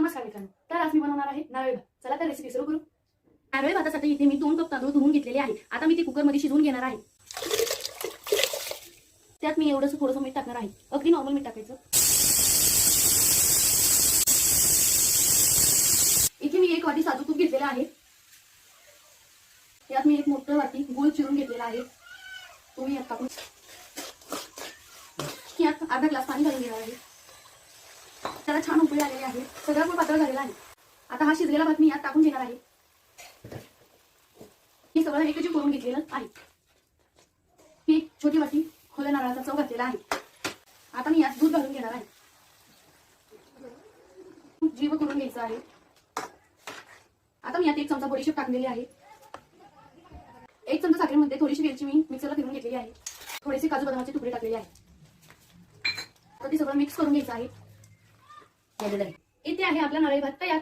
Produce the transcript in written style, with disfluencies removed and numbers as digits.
नमस्कार मित्रांनो, तर आज मी बनवणार आहे नारळी भात. चला तर रेसिपी सुरू करू. नारळी भातासाठी इथे मी 2 कप तांदूळ धुवून घेतलेले आहे. आता मी ते कुकरमध्ये शिजवून घेणार आहे. त्यात मी थोडंसं मीठ टाकणार आहे. अगदी नॉर्मल मीठ टाकायचं. इथे मी 1 वाटी साजूक तूप घेतलेला आहे. त्यात मी 1 मोठं वाटी गूळ चिरून घेतलेला आहे. तुम्ही यात टाकून यात अर्धा ग्लास पाणी घालून घेणार आहे. त्याला छान उकळी आलेली आहे. सगळा गुळ पातळ झालेला आहे. आता हा शिजलेला भात मी यात टाकून घेणार आहे. हे सगळं एकजीव करून घेतलेलं आहे. ही एक छोटी वाटी खोल्या नारळाचा चव घातलेला आहे. आता मी यात दूध घालून घेणार आहे. जीव करून घ्यायचं आहे. आता मी यात 1 चमचा बडीशेप टाकलेली आहे. 1 चमचा साखरेमध्ये थोडीशी वेलची मी मिक्सरला फिरवून घेतलेली आहे. थोडेसे काजू बदामाचे तुकडे टाकलेले आहे. आता ते सगळं मिक्स करून घ्यायचं आहे. इथे आहे आपला नारळी भात तयार.